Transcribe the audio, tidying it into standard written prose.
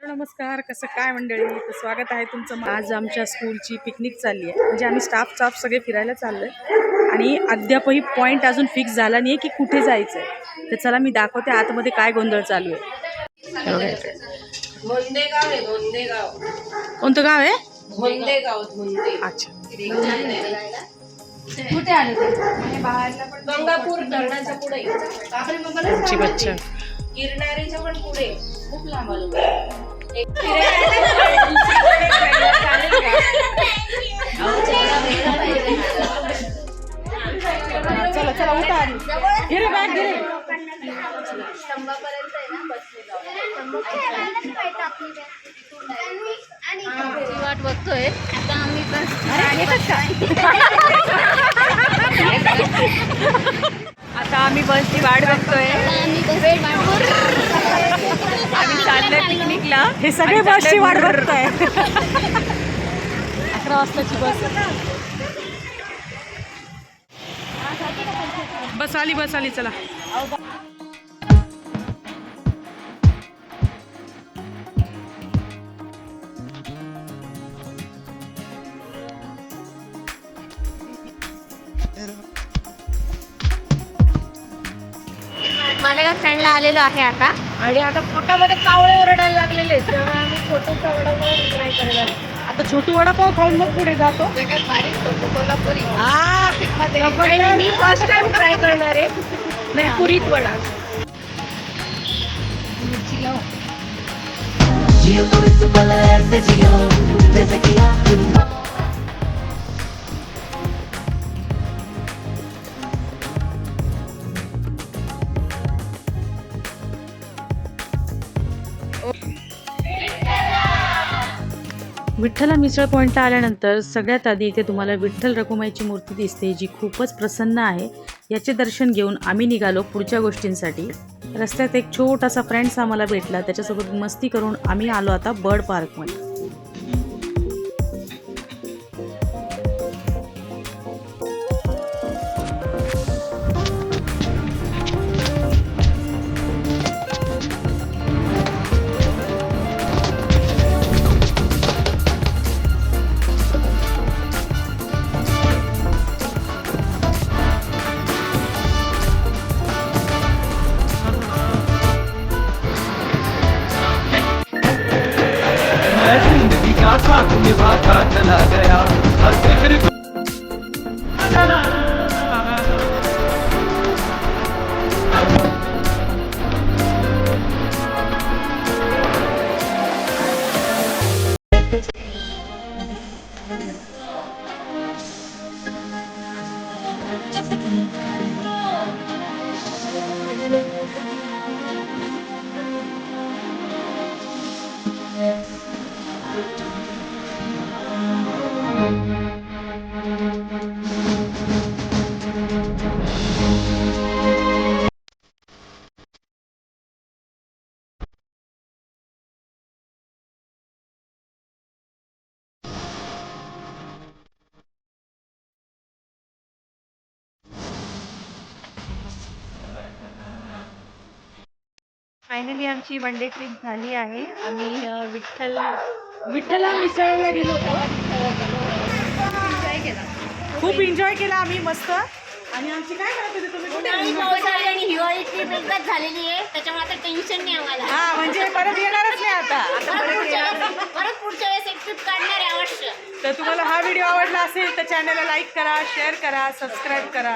नमस्कार, कसं काय मंडळी, तर स्वागत आहे तुमचं. आज आमच्या स्कूलची पिकनिक चालली आहे, म्हणजे आम्ही स्टाफ सगळे फिरायला चाललोय आणि अद्यापही पॉईंट अजून फिक्स झाला नाही की कुठे जायचं आहे. तर चला मी दाखवते आतमध्ये काय गोंधळ चालू आहे. धोंडेगाव आहे, धोंडेगाव. कोणतं गाव आहे? धोंडेगाव, धोंडे. अच्छा, कुठे आले ते? गंगापूर धरणाच्या पुढे, बच्चा गिरणारीच्या पण पुढे, खूप लांब आलो. चला चला उठा आधी. घे रे बॅग, घे रे. वाट बघतोय आता आम्ही पण. आता आम्ही बसची वाट बघतोय. आम्ही चाललोय पिकनिकला. हे सगळे बसची वाट बघताय. 11 वाजताची बस. बस आली चला. मालेगाव स्टँडला आलेलो आहे आता, आणि आता पोटामध्ये कावळे ओरडायला लागलेले आहेत, तेव्हा आम्ही छोटूचा वडापाव ट्राय करणार. आता छोटू वडापाव खाऊन मग पुढे जातो. कोल्हापुरी मी फर्स्ट टाइम ट्राय करणार आहे. नाही, पुरीत वडा. मिरची लाव. विठ्ठला मिसळ पॉईंटला आल्यानंतर सगळ्यात आधी इथे तुम्हाला विठ्ठल रखुमाईची मूर्ती दिसते, जी खूपच प्रसन्न आहे. याचे दर्शन घेऊन आम्ही निघालो पुढच्या गोष्टींसाठी. रस्त्यात एक छोटासा फ्रेंड्स आम्हाला भेटला, त्याच्यासोबत मस्ती करून आम्ही आलो आता बर्ड पार्कमध्ये. निभाता चला गया हर फिक्र फायनली आमची वन डे ट्रिप झाली आहे. आम्ही विठ्ठला मिसळला गेलो. खूप एन्जॉय केला आम्ही मस्त. आणि आमची काय करत होते तुम्ही? कुठे? आणि हिवाळी ट्रिप एकदाच झालेली आहे, त्याच्यामुळे आता टेन्शन नाही आम्हाला. हा, म्हणजे परत येणारच नाही आता. परत पुढच्या वेळेस एक ट्रिप काढणार आहे अवश्य. तर तुम्हाला हा व्हिडिओ आवडला असेल तर चॅनलला लाईक करा, शेअर करा, सबस्क्राईब करा.